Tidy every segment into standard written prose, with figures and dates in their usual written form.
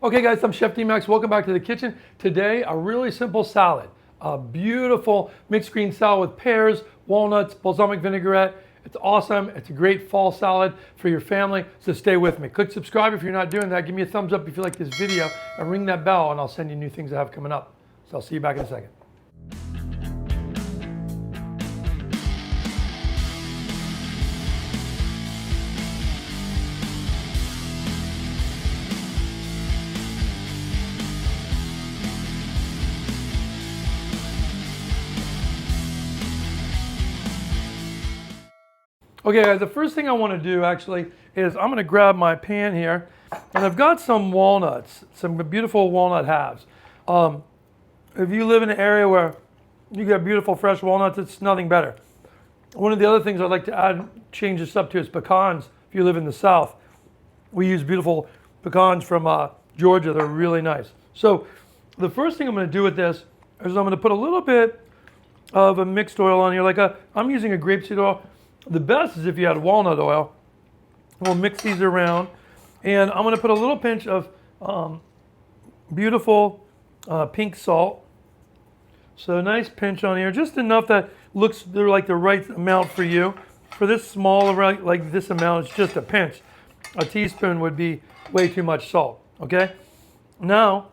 Okay guys, I'm Chef D-Max. Welcome back to the kitchen. Today, a really simple salad. A beautiful mixed green salad with pears, walnuts, balsamic vinaigrette. It's awesome. It's a great fall salad for your family, so stay with me. Click subscribe if you're not doing that. Give me a thumbs up if you like this video, and ring that bell and I'll send you new things I have coming up. So I'll see you back in a second. Okay guys, the first thing I want to do actually is I'm going to grab my pan here, and I've got some walnuts, some beautiful walnut halves. If you live in an area where you get beautiful fresh walnuts, it's nothing better. One of the other things I'd like to add, change this up to, is pecans. If you live in the South, we use beautiful pecans from Georgia. They're really nice. So the first thing I'm going to do with this is I'm going to put a little bit of a mixed oil on here. I'm using a grapeseed oil. The best is if you had walnut oil. We'll mix these around, and I'm going to put a little pinch of beautiful pink salt. So a nice pinch on here, just enough that looks like the right amount for you. For this small, like this amount, it's just a pinch. A teaspoon would be way too much salt. Okay. Now,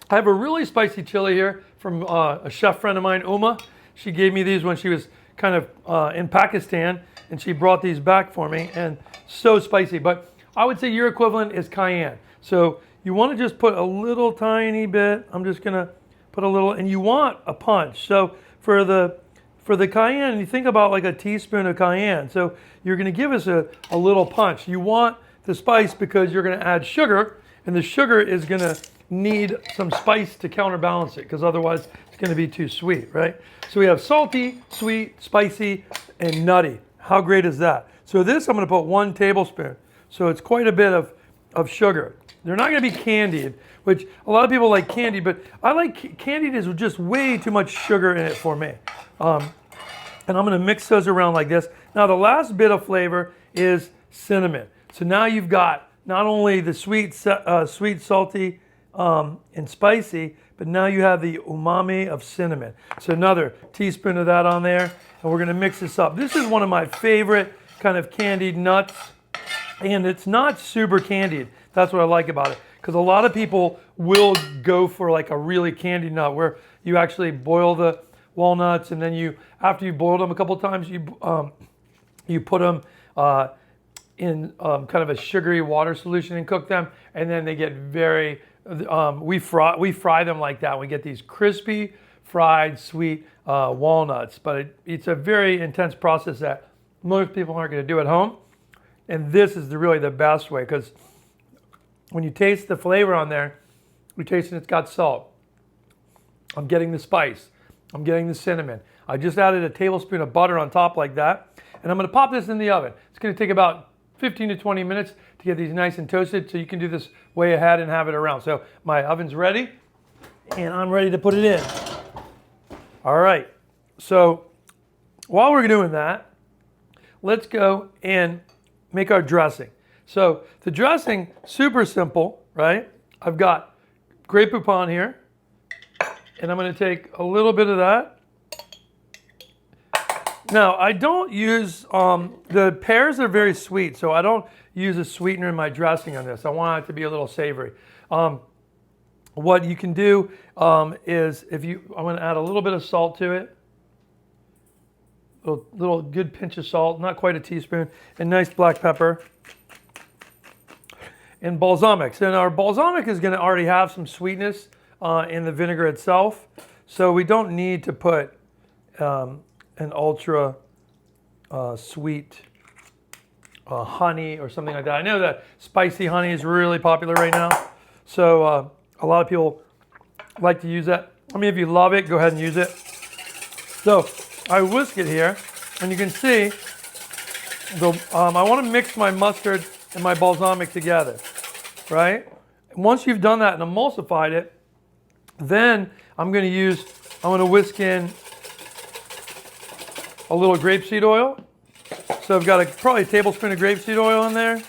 I have a really spicy chili here from a chef friend of mine, Uma. She gave me these when she was kind of in Pakistan, and she brought these back for me, and so spicy. But I would say your equivalent is cayenne. So you want to just put a little tiny bit. I'm just gonna put a little, and you want a punch. So for the cayenne, you think about like a teaspoon of cayenne. So you're gonna give us a little punch. You want the spice because you're gonna add sugar, and the sugar is gonna need some spice to counterbalance it, because otherwise it's going to be too sweet, right? So we have salty, sweet, spicy, and nutty. How great is that? So this, I'm going to put 1 tablespoon. So it's quite a bit of sugar. They're not going to be candied, which a lot of people like candied, but I like candied is just way too much sugar in it for me. And I'm going to mix those around like this. Now the last bit of flavor is cinnamon. So now you've got not only the sweet, salty, and spicy, but now you have the umami of cinnamon. So another teaspoon of that on there, and we're gonna mix this up. This is one of my favorite kind of candied nuts, and it's not super candied. That's what I like about it, because a lot of people will go for like a really candied nut where you actually boil the walnuts, and then after you boiled them a couple times, you put them in kind of a sugary water solution and cook them, and then they get very we fry them like that. We get these crispy, fried, sweet walnuts. But it's a very intense process that most people aren't going to do at home. And this is really the best way, because when you taste the flavor on there, you're tasting it's got salt. I'm getting the spice. I'm getting the cinnamon. I just added a tablespoon of butter on top like that. And I'm going to pop this in the oven. It's going to take about 15 to 20 minutes to get these nice and toasted, so you can do this way ahead and have it around. So my oven's ready, and I'm ready to put it in. All right, so while we're doing that, let's go and make our dressing. So the dressing, super simple, right? I've got grape poupon here, and I'm gonna take a little bit of that. Now, I don't use, the pears are very sweet, so I don't use a sweetener in my dressing on this. I want it to be a little savory. What you can do is, I'm going to add a little bit of salt to it. Little good pinch of salt, not quite a teaspoon, and nice black pepper. And balsamic. So now our balsamic is going to already have some sweetness in the vinegar itself, so we don't need to put an ultra sweet honey or something like that. I know that spicy honey is really popular right now, so a lot of people like to use that. I mean, if you love it, go ahead and use it. So I whisk it here, and you can see I want to mix my mustard and my balsamic together, right? And once you've done that and emulsified it, then I'm going to whisk in a little grapeseed oil. So I've got probably a tablespoon of grapeseed oil in there.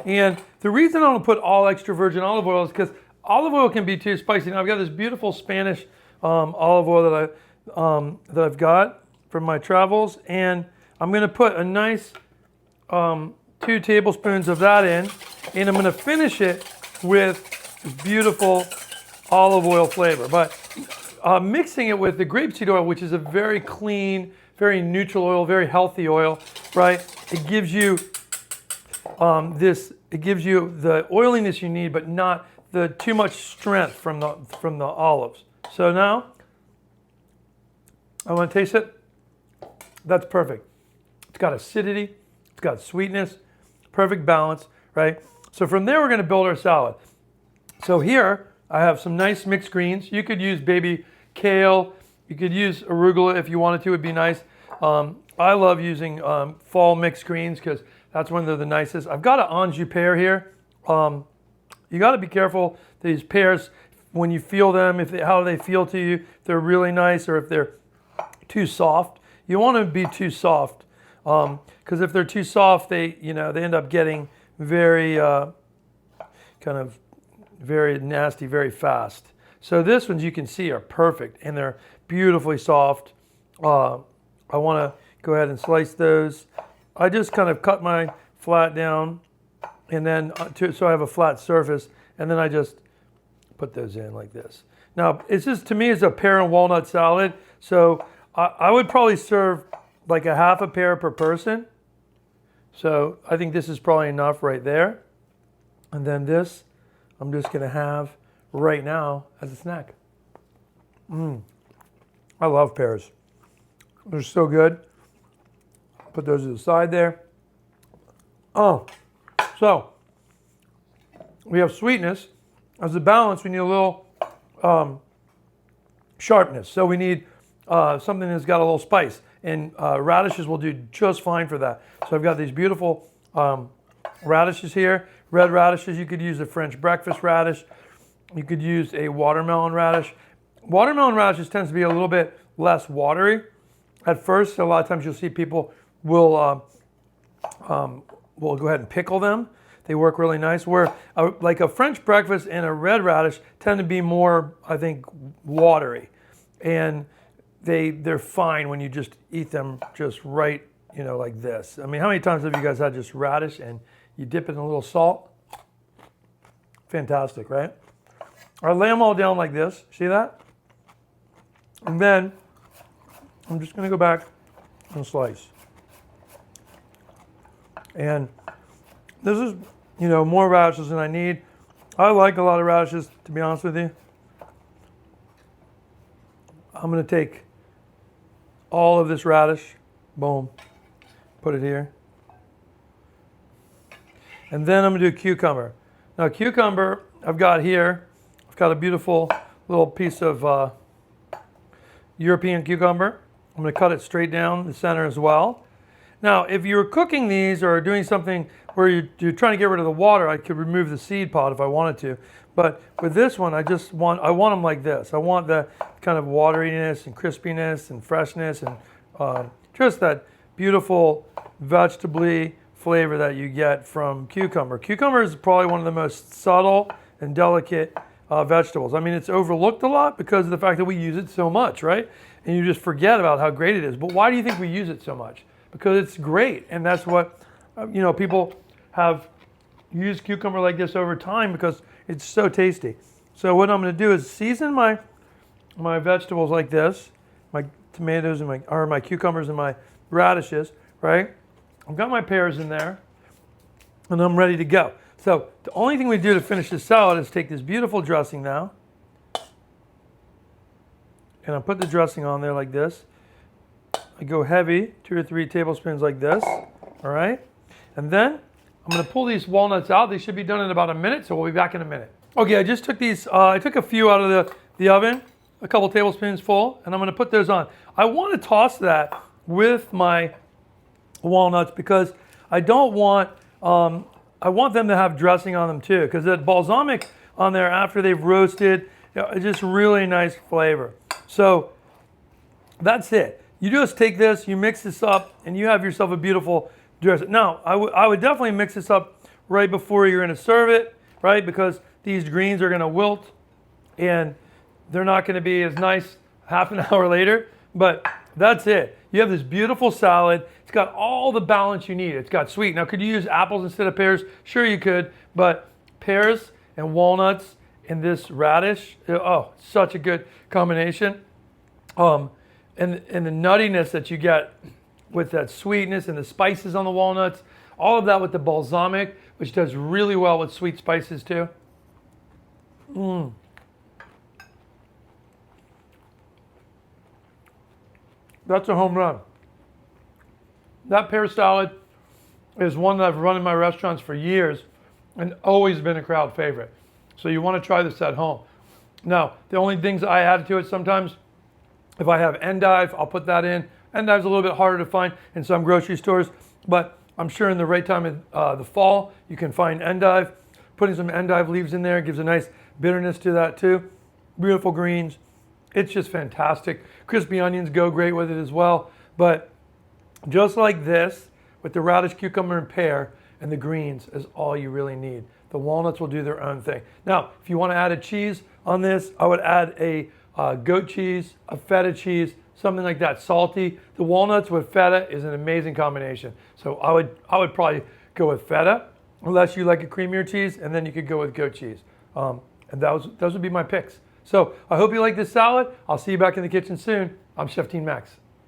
And The reason I don't put all extra virgin olive oil is because olive oil can be too spicy. Now I've got this beautiful Spanish olive oil that I've got from my travels, and I'm going to put a nice 2 tablespoons of that in, and I'm going to finish it with this beautiful olive oil flavor. But mixing it with the grapeseed oil, which is a very clean, very neutral oil, very healthy oil, right? It gives you it gives you the oiliness you need, but not the too much strength from the olives. So now I want to taste it. That's perfect. It's got acidity, it's got sweetness, perfect balance, right? So from there, we're going to build our salad. So here, I have some nice mixed greens. You could use baby kale. You could use arugula if you wanted to. It'd be nice. I love using fall mixed greens because that's when they're the nicest. I've got an Anjou pear here. You got to be careful. These pears, when you feel them, how they feel to you, if they're really nice or if they're too soft. You want to be too soft because if they're too soft, they end up getting very very nasty very fast. So this ones you can see are perfect and they're beautifully soft. I want to go ahead and slice those. I just kind of cut my flat down and then so I have a flat surface, and then I just put those in like this. Now it's just, to me, it's a pear and walnut salad. So I would probably serve like a half a pear per person. So I think this is probably enough right there. And then this, I'm just going to have right now as a snack. I love pears. They're so good. Put those to the side there. Oh, so we have sweetness. As a balance, we need a little sharpness. So we need something that's got a little spice. And radishes will do just fine for that. So I've got these beautiful radishes here. Red radishes. You could use a French breakfast radish. You could use a watermelon radish. Watermelon radishes tends to be a little bit less watery at first. So a lot of times you'll see people will go ahead and pickle them. They work really nice. Where like a French breakfast and a red radish tend to be more, I think, watery, and they're fine when you just eat them just right, like this. I mean, how many times have you guys had just radish and you dip it in a little salt? Fantastic, right? I lay them all down like this. See that? And then I'm just going to go back and slice. And this is, more radishes than I need. I like a lot of radishes, to be honest with you. I'm going to take all of this radish, boom, put it here. And then I'm going to do cucumber. Now, cucumber I've got here. I've got a beautiful little piece of European cucumber. I'm going to cut it straight down the center as well. Now, if you're cooking these or doing something where you're trying to get rid of the water, I could remove the seed pod if I wanted to. But with this one, I want them like this. I want the kind of wateriness and crispiness and freshness and just that beautiful vegetable-y flavor that you get from cucumber. Cucumber is probably one of the most subtle and delicate vegetables. I mean, it's overlooked a lot because of the fact that we use it so much, right? And you just forget about how great it is. But why do you think we use it so much? Because it's great, and that's what people have used cucumber like this over time because it's so tasty. So what I'm going to do is season my vegetables like this, my tomatoes and my cucumbers and my radishes, right? I've got my pears in there, and I'm ready to go. So the only thing we do to finish this salad is take this beautiful dressing now, and I put the dressing on there like this. I go heavy, 2 or 3 tablespoons like this, all right? And then I'm going to pull these walnuts out. They should be done in about a minute, so we'll be back in a minute. Okay, I just took these, I took a few out of the oven, a couple tablespoons full, and I'm going to put those on. I want to toss that with my walnuts because I don't want, I want them to have dressing on them too, because that balsamic on there after they've roasted, it's just really nice flavor. So that's it. You just take this, you mix this up, and you have yourself a beautiful dressing. Now, I would definitely mix this up right before you're going to serve it, right? Because these greens are going to wilt and they're not going to be as nice half an hour later. But that's it. You have this beautiful salad. It's got all the balance you need. It's got sweet. Now, could you use apples instead of pears? Sure you could, but pears and walnuts and this radish, oh, such a good combination. And the nuttiness that you get with that sweetness and the spices on the walnuts, all of that with the balsamic, which does really well with sweet spices too. That's a home run. That pear salad is one that I've run in my restaurants for years and always been a crowd favorite. So you want to try this at home. Now, the only things I add to it sometimes, if I have endive, I'll put that in. Endive's a little bit harder to find in some grocery stores, but I'm sure in the right time of the fall, you can find endive. Putting some endive leaves in there gives a nice bitterness to that too. Beautiful greens. It's just fantastic. Crispy onions go great with it as well. But just like this, with the radish, cucumber, and pear, and the greens is all you really need. The walnuts will do their own thing. Now, if you want to add a cheese on this, I would add a goat cheese, a feta cheese, something like that, salty. The walnuts with feta is an amazing combination. So I would probably go with feta, unless you like a creamier cheese, and then you could go with goat cheese. And those would be my picks. So I hope you like this salad. I'll see you back in the kitchen soon. I'm Chef Teen Max.